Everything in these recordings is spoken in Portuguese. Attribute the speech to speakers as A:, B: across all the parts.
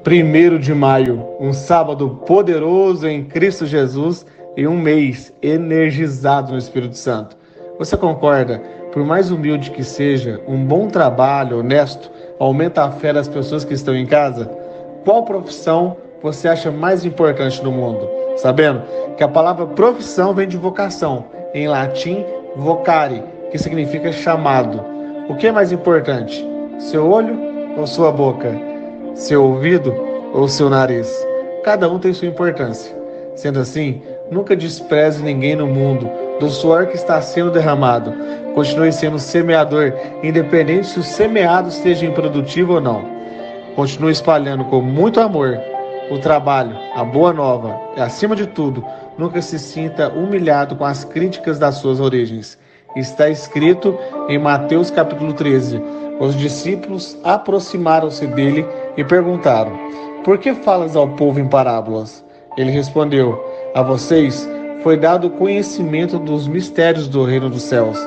A: 1º de maio, um sábado poderoso em Cristo Jesus e um mês energizado no Espírito Santo. Você concorda? Por mais humilde que seja, um bom trabalho honesto aumenta a fé das pessoas que estão em casa? Qual profissão você acha mais importante no mundo? Sabendo que a palavra profissão vem de vocação, em latim vocare, que significa chamado. O que é mais importante? Seu olho ou sua boca? Seu ouvido ou seu nariz? Cada um tem sua importância. Sendo assim, nunca despreze ninguém no mundo do suor que está sendo derramado. Continue sendo semeador, independente se o semeado esteja improdutivo ou não. Continue espalhando com muito amor o trabalho, a boa nova e, acima de tudo, nunca se sinta humilhado com as críticas das suas origens. Está escrito em Mateus capítulo 13. Os discípulos aproximaram-se dele e perguntaram: por que falas ao povo em parábolas? Ele respondeu: a vocês foi dado o conhecimento dos mistérios do reino dos céus,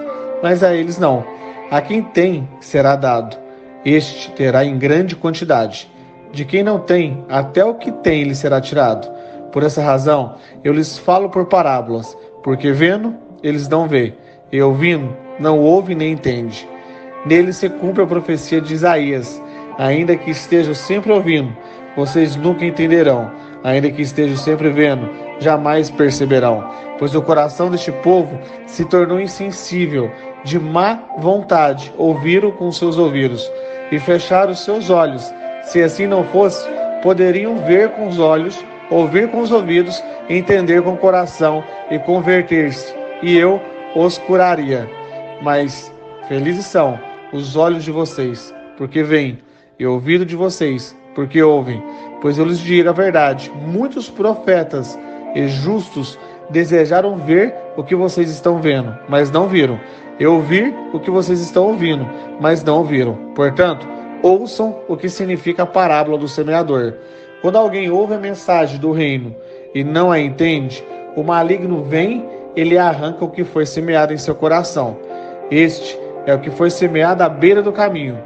A: mas a eles não. A quem tem, será dado. Este terá em grande quantidade. De quem não tem, até o que tem lhe será tirado. Por essa razão, eu lhes falo por parábolas, porque vendo, eles não vê, e ouvindo, não ouve nem entende. Nele se cumpre a profecia de Isaías: ainda que estejam sempre ouvindo, vocês nunca entenderão. Ainda que estejam sempre vendo, jamais perceberão. Pois o coração deste povo se tornou insensível, de má vontade, ouviram com seus ouvidos e fecharam os seus olhos. Se assim não fosse, poderiam ver com os olhos, ouvir com os ouvidos, entender com o coração e converter-se, e eu os curaria. Mas felizes são os olhos de vocês, porque veem, e o ouvido de vocês, porque ouvem. Pois eu lhes digo a verdade, muitos profetas e justos desejaram ver o que vocês estão vendo, mas não viram, e ouvir o que vocês estão ouvindo, mas não ouviram. Portanto, ouçam o que significa a parábola do semeador. Quando alguém ouve a mensagem do reino e não a entende, o maligno vem e lhe arranca o que foi semeado em seu coração. Este é o que foi semeado à beira do caminho.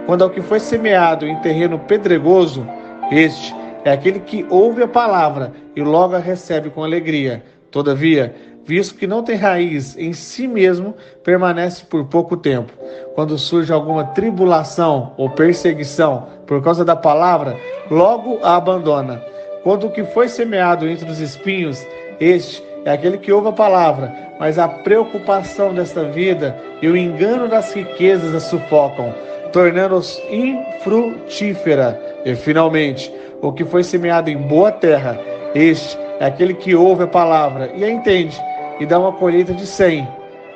A: Quando é o que foi semeado em terreno pedregoso, este é aquele que ouve a palavra e logo a recebe com alegria. Todavia, visto que não tem raiz em si mesmo, permanece por pouco tempo. Quando surge alguma tribulação ou perseguição por causa da palavra, logo a abandona. Quando o que foi semeado entre os espinhos, este é aquele que ouve a palavra, mas a preocupação desta vida e o engano das riquezas a sufocam, tornando-os infrutífera. E, finalmente, o que foi semeado em boa terra, este é aquele que ouve a palavra e a entende, e dá uma colheita de 100,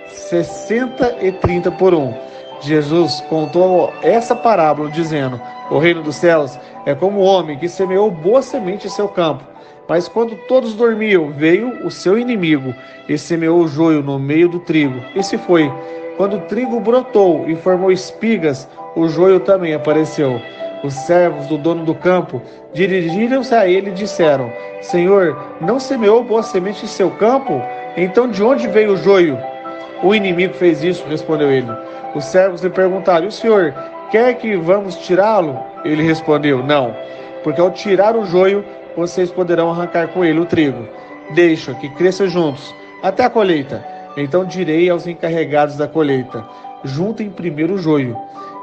A: 60 e 30 por 1. Jesus contou essa parábola dizendo: o reino dos céus é como o homem que semeou boa semente em seu campo. Mas quando todos dormiam, veio o seu inimigo e semeou o joio no meio do trigo, e se foi. Quando o trigo brotou e formou espigas, o joio também apareceu. Os servos do dono do campo dirigiram-se a ele e disseram: Senhor, não semeou boa semente em seu campo? Então de onde veio o joio? O inimigo fez isso, respondeu ele. Os servos lhe perguntaram: o senhor quer que vamos tirá-lo? Ele respondeu: não, porque ao tirar o joio, vocês poderão arrancar com ele o trigo. Deixa que cresça juntos, até a colheita. Então direi aos encarregados da colheita: juntem primeiro o joio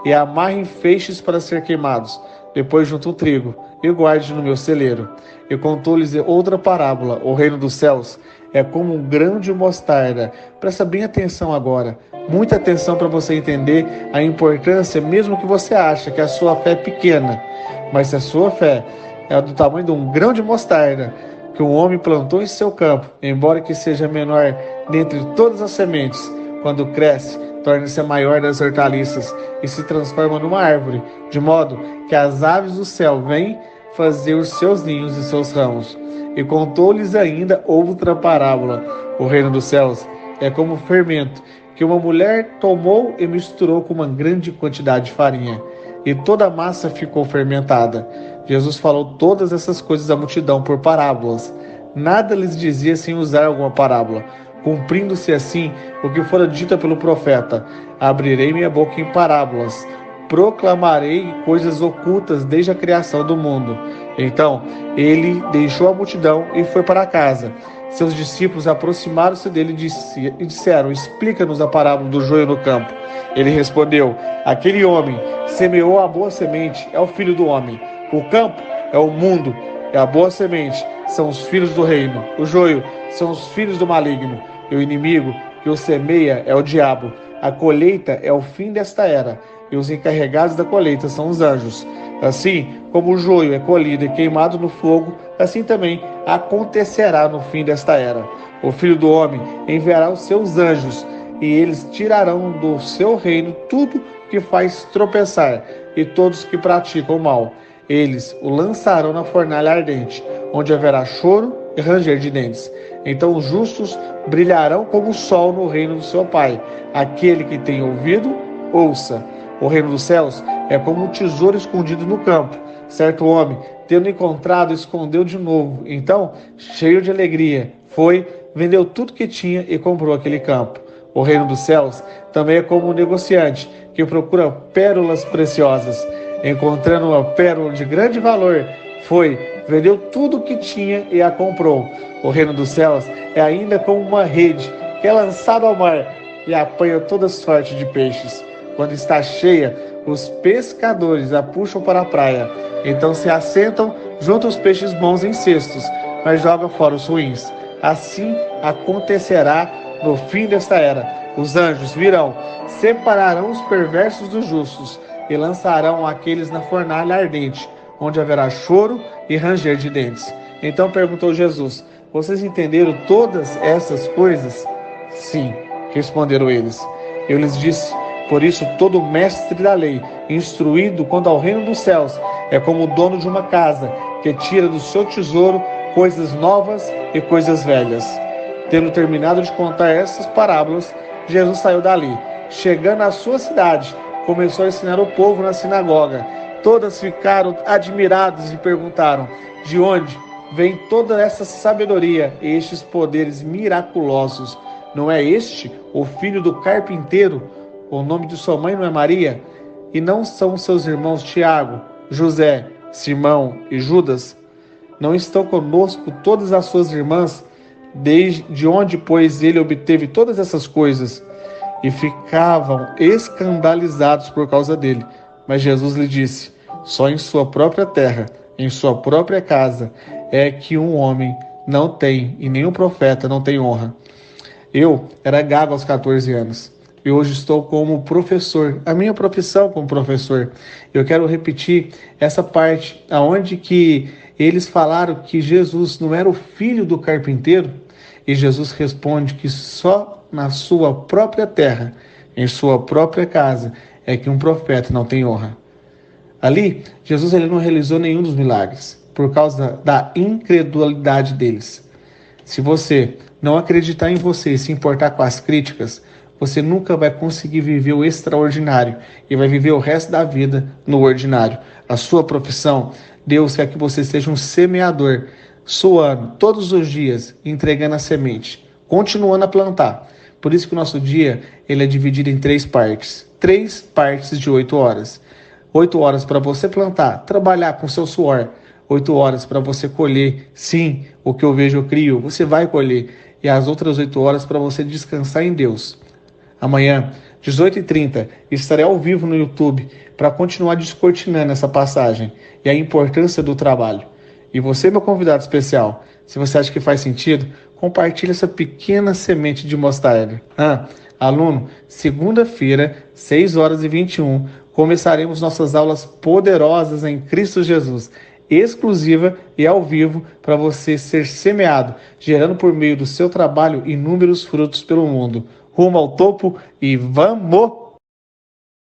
A: e amarrem feixes para ser queimados. Depois juntam o trigo e guarde no meu celeiro. E contou-lhes outra parábola: o reino dos céus é como um grão de mostarda. Presta bem atenção agora, muita atenção, para você entender a importância, mesmo que você ache que a sua fé é pequena. Mas se a sua fé é do tamanho de um grão de mostarda, que um homem plantou em seu campo, embora que seja menor dentre todas as sementes, quando cresce, torna-se a maior das hortaliças e se transforma numa árvore, de modo que as aves do céu vêm fazer os seus ninhos e seus ramos. E contou-lhes ainda outra parábola: o reino dos céus é como o fermento que uma mulher tomou e misturou com uma grande quantidade de farinha, e toda a massa ficou fermentada. Jesus falou todas essas coisas à multidão por parábolas. Nada lhes dizia sem usar alguma parábola, cumprindo-se assim o que fora dito pelo profeta: abrirei minha boca em parábolas, proclamarei coisas ocultas desde a criação do mundo, Então, ele deixou a multidão e foi para casa. Seus discípulos aproximaram-se dele e disseram: explica-nos a parábola do joio no campo. Ele respondeu: aquele homem semeou a boa semente, é o filho do homem. O campo é o mundo, e a boa semente são os filhos do reino. O joio são os filhos do maligno, e o inimigo que o semeia é o diabo. A colheita é o fim desta era, e os encarregados da colheita são os anjos. Assim como o joio é colhido e queimado no fogo, assim também acontecerá no fim desta era. O Filho do Homem enviará os seus anjos, e eles tirarão do seu reino tudo que faz tropeçar e todos que praticam o mal. Eles o lançarão na fornalha ardente, onde haverá choro e ranger de dentes. Então os justos brilharão como o sol no reino do seu Pai. Aquele que tem ouvido, ouça. O reino dos céus é como um tesouro escondido no campo. Certo homem, tendo encontrado, escondeu de novo. Então, cheio de alegria, foi, vendeu tudo que tinha e comprou aquele campo. O reino dos céus também é como um negociante que procura pérolas preciosas. Encontrando uma pérola de grande valor, foi, vendeu tudo o que tinha e a comprou. O reino dos céus é ainda como uma rede que é lançada ao mar e apanha toda sorte de peixes. Quando está cheia, os pescadores a puxam para a praia. Então se assentam junto aos peixes bons em cestos, mas jogam fora os ruins. Assim acontecerá no fim desta era. Os anjos virão, separarão os perversos dos justos e lançarão aqueles na fornalha ardente, onde haverá choro e ranger de dentes. Então perguntou Jesus: vocês entenderam todas essas coisas? Sim, responderam eles. Eu lhes disse: por isso todo mestre da lei, instruído quanto ao reino dos céus, é como o dono de uma casa, que tira do seu tesouro coisas novas e coisas velhas. Tendo terminado de contar essas parábolas, Jesus saiu dali. Chegando à sua cidade, começou a ensinar o povo na sinagoga. Todas ficaram admiradas e perguntaram: de onde vem toda essa sabedoria e estes poderes miraculosos? Não é este o filho do carpinteiro? O nome de sua mãe não é Maria? E não são seus irmãos Tiago, José, Simão e Judas? Não estão conosco todas as suas irmãs? Desde onde, pois, ele obteve todas essas coisas? E ficavam escandalizados por causa dele. Mas Jesus lhe disse: só em sua própria terra, em sua própria casa, é que um homem não tem, e nenhum profeta não tem honra. Eu era gago aos 14 anos. E hoje estou como professor, a minha profissão como professor. Eu quero repetir essa parte, aonde que eles falaram que Jesus não era o filho do carpinteiro, e Jesus responde que só na sua própria terra, em sua própria casa, é que um profeta não tem honra. Ali, Jesus ele não realizou nenhum dos milagres, por causa da incredulidade deles. Se você não acreditar em você e se importar com as críticas, você nunca vai conseguir viver o extraordinário e vai viver o resto da vida no ordinário. A sua profissão, Deus quer que você seja um semeador, suando todos os dias, entregando a semente, continuando a plantar. Por isso que o nosso dia ele é dividido em 3 partes. 3 partes de 8 horas. 8 horas para você plantar, trabalhar com seu suor. 8 horas para você colher. Sim, o que eu vejo eu crio, você vai colher. E as outras 8 horas para você descansar em Deus. Amanhã, 18h30, estarei ao vivo no YouTube para continuar descortinando essa passagem e a importância do trabalho. E você, meu convidado especial, se você acha que faz sentido, compartilhe essa pequena semente de mostarda. Aluno, segunda-feira, 6h21, começaremos nossas aulas poderosas em Cristo Jesus, exclusiva e ao vivo para você ser semeado, gerando por meio do seu trabalho inúmeros frutos pelo mundo. Rumo ao topo e vamos!